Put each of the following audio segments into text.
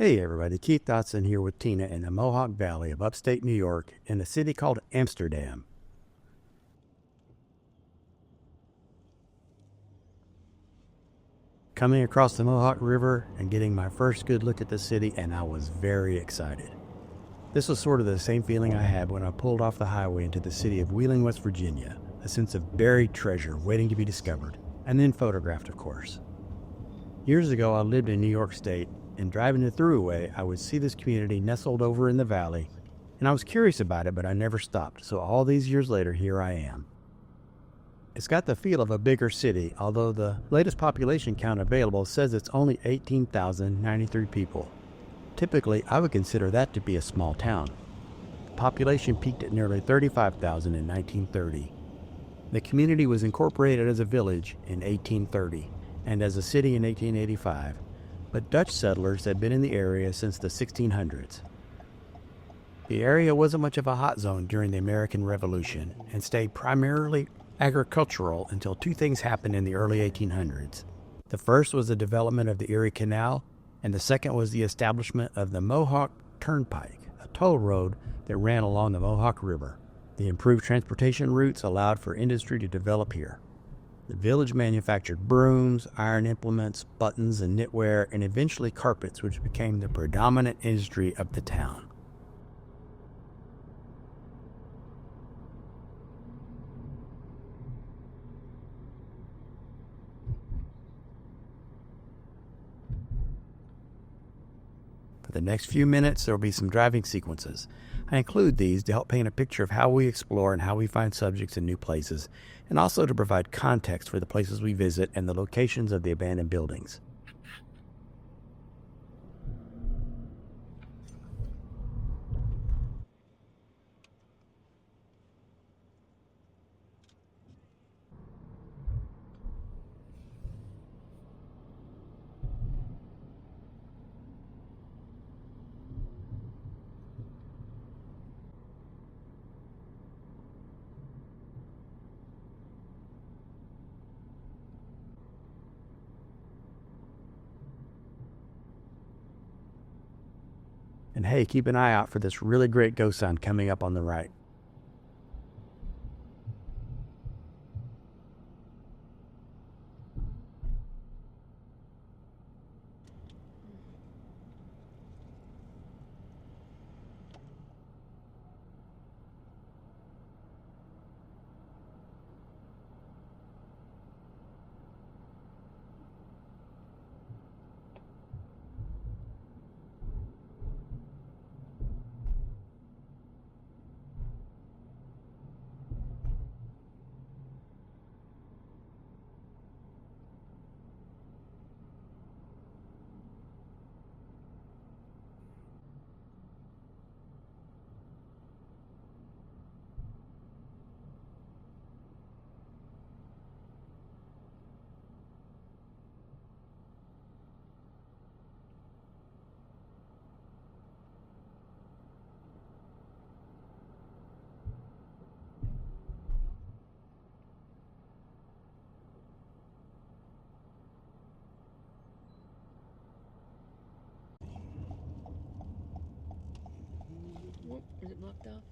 Hey everybody, Keith Dotson here with Tina in the Mohawk Valley of upstate New York in a city called Amsterdam. Coming across the Mohawk River and getting my first good look at the city, and I was very excited. This was sort of the same feeling I had when I pulled off the highway into the city of Wheeling, West Virginia, a sense of buried treasure waiting to be discovered, and then photographed, of course. Years ago, I lived in New York State, and driving the thruway, I would see this community nestled over in the valley, and I was curious about it, but I never stopped. So all these years later, here I am. It's got the feel of a bigger city, although the latest population count available says it's only 18,093 people. Typically, I would consider that to be a small town. The population peaked at nearly 35,000 in 1930. The community was incorporated as a village in 1830 and as a city in 1885. But Dutch settlers had been in the area since the 1600s. The area wasn't much of a hot zone during the American Revolution and stayed primarily agricultural until two things happened in the early 1800s. The first was the development of the Erie Canal, and the second was the establishment of the Mohawk Turnpike, a toll road that ran along the Mohawk River. The improved transportation routes allowed for industry to develop here. The village manufactured brooms, iron implements, buttons, and knitwear, and eventually carpets, which became the predominant industry of the town. For the next few minutes, there will be some driving sequences. I include these to help paint a picture of how we explore and how we find subjects in new places, and also to provide context for the places we visit and the locations of the abandoned buildings. And hey, keep an eye out for this really great ghost sign coming up on the right. Is it blocked off?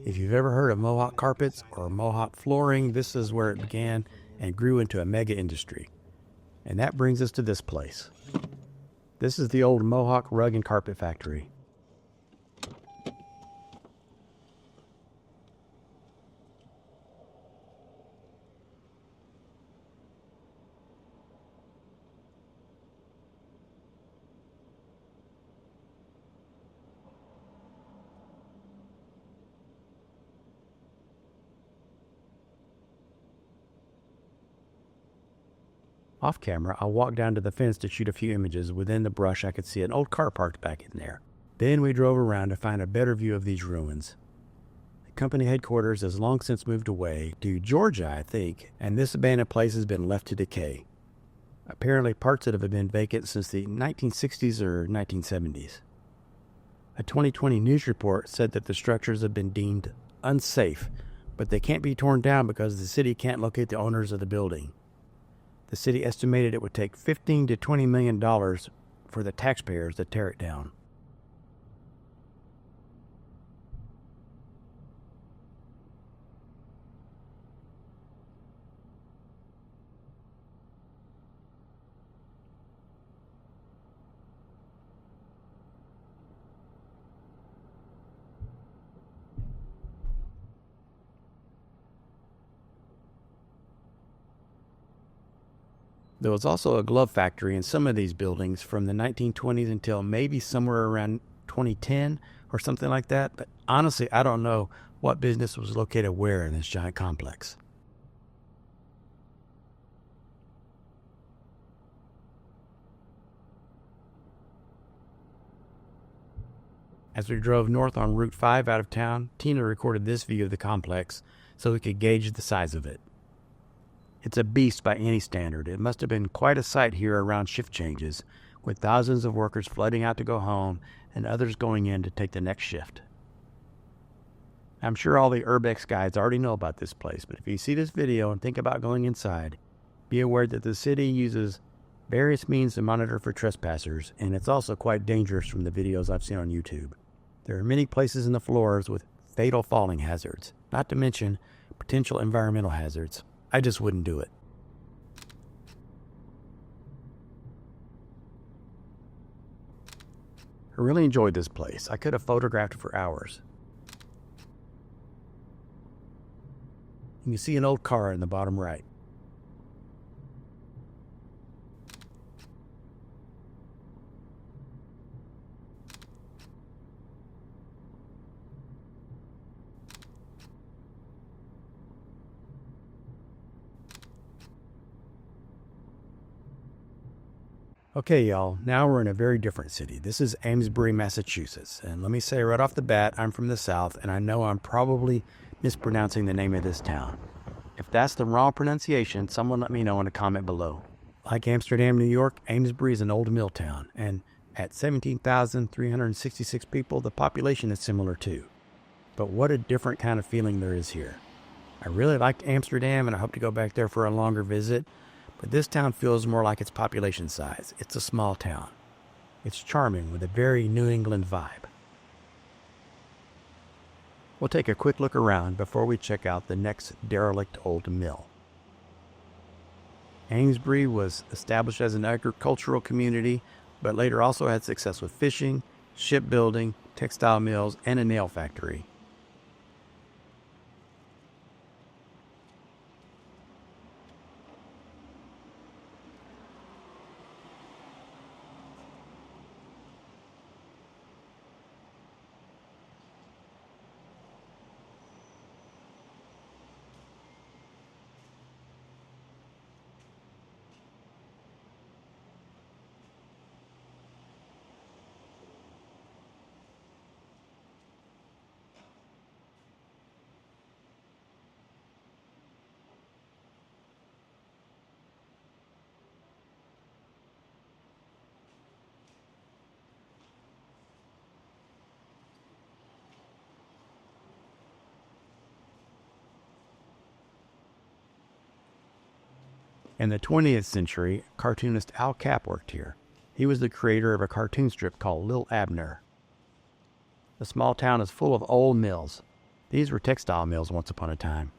If you've ever heard of Mohawk carpets or Mohawk flooring, this is where it began and grew into a mega industry. And that brings us to this place. This is the old Mohawk Rug and Carpet Factory. Off camera, I walked down to the fence to shoot a few images. Within the brush, I could see an old car parked back in there. Then we drove around to find a better view of these ruins. The company headquarters has long since moved away to Georgia, I think, and this abandoned place has been left to decay. Apparently, parts of it have been vacant since the 1960s or 1970s. A 2020 news report said that the structures have been deemed unsafe, but they can't be torn down because the city can't locate the owners of the building. The city estimated it would take $15 to $20 million for the taxpayers to tear it down. There was also a glove factory in some of these buildings from the 1920s until maybe somewhere around 2010 or something like that. But honestly, I don't know what business was located where in this giant complex. As we drove north on Route 5 out of town, Tina recorded this view of the complex so we could gauge the size of it. It's a beast by any standard. It must have been quite a sight here around shift changes, with thousands of workers flooding out to go home and others going in to take the next shift. I'm sure all the Urbex guys already know about this place, but if you see this video and think about going inside, be aware that the city uses various means to monitor for trespassers, and it's also quite dangerous from the videos I've seen on YouTube. There are many places in the floors with fatal falling hazards, not to mention potential environmental hazards. I just wouldn't do it. I really enjoyed this place. I could have photographed it for hours. You can see an old car in the bottom right. Okay, y'all, now we're in a very different city. This is Amesbury, Massachusetts. And let me say right off the bat, I'm from the South, and I know I'm probably mispronouncing the name of this town. If that's the wrong pronunciation, someone let me know in a comment below. Like Amsterdam, New York, Amesbury is an old mill town, and at 17,366 people, the population is similar too. But what a different kind of feeling there is here. I really liked Amsterdam, and I hope to go back there for a longer visit. But this town feels more like its population size. It's a small town. It's charming with a very New England vibe. We'll take a quick look around before we check out the next derelict old mill. Amesbury was established as an agricultural community, but later also had success with fishing, shipbuilding, textile mills, and a nail factory. In the 20th century, cartoonist Al Capp worked here. He was the creator of a cartoon strip called Lil Abner. The small town is full of old mills. These were textile mills once upon a time.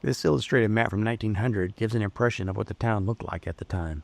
This illustrated map from 1900 gives an impression of what the town looked like at the time.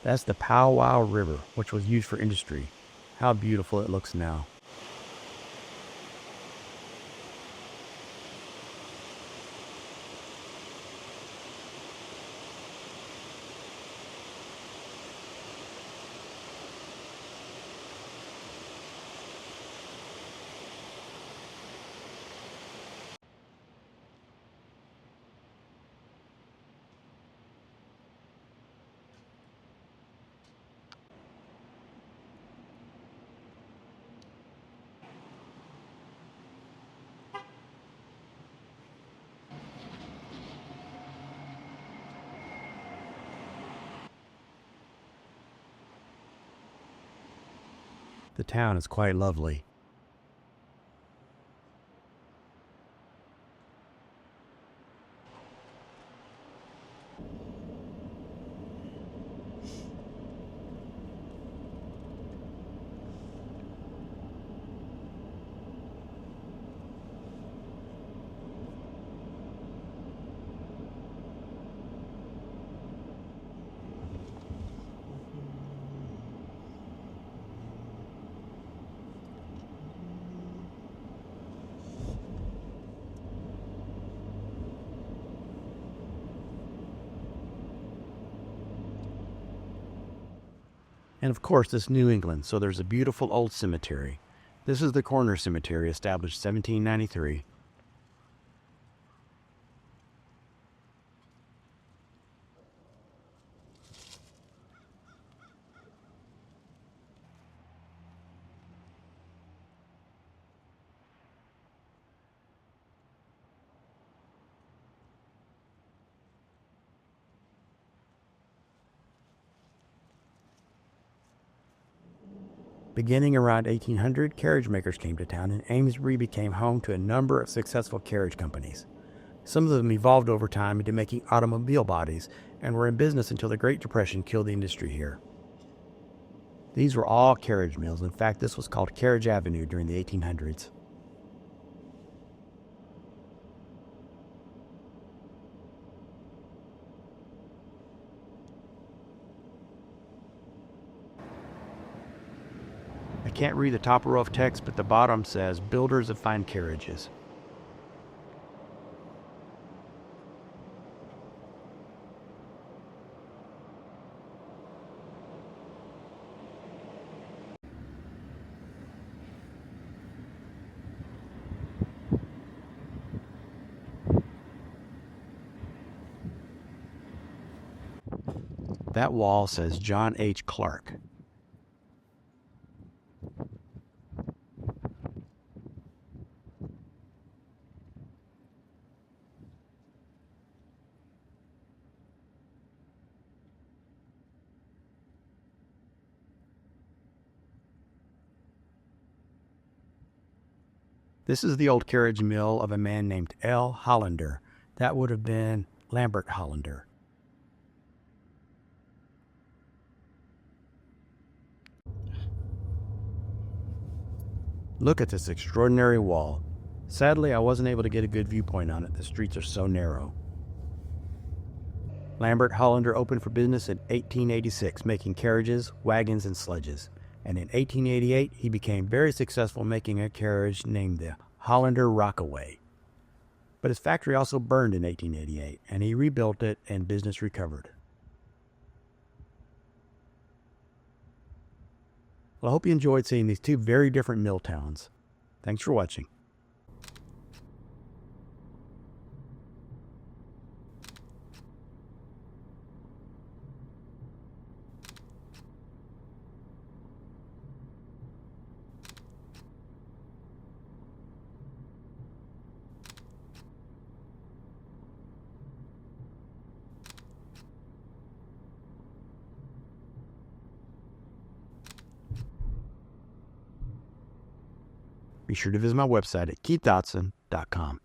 That's the Powwow River, which was used for industry. How beautiful it looks now. The town is quite lovely. And of course, it's New England, so there's a beautiful old cemetery. This is the Corner Cemetery, established 1793. Beginning around 1800, carriage makers came to town, and Amesbury became home to a number of successful carriage companies. Some of them evolved over time into making automobile bodies and were in business until the Great Depression killed the industry here. These were all carriage mills. In fact, this was called Carriage Avenue during the 1800s. I can't read the top row of text, but the bottom says, Builders of Fine Carriages. That wall says John H. Clark. This is the old carriage mill of a man named L. Hollander. That would have been Lambert Hollander. Look at this extraordinary wall. Sadly, I wasn't able to get a good viewpoint on it. The streets are so narrow. Lambert Hollander opened for business in 1886, making carriages, wagons, and sledges. And in 1888, he became very successful making a carriage named the Hollander Rockaway. But his factory also burned in 1888, and he rebuilt it and business recovered. Well, I hope you enjoyed seeing these two very different mill towns. Thanks for watching. Be sure to visit my website at keithdotson.com.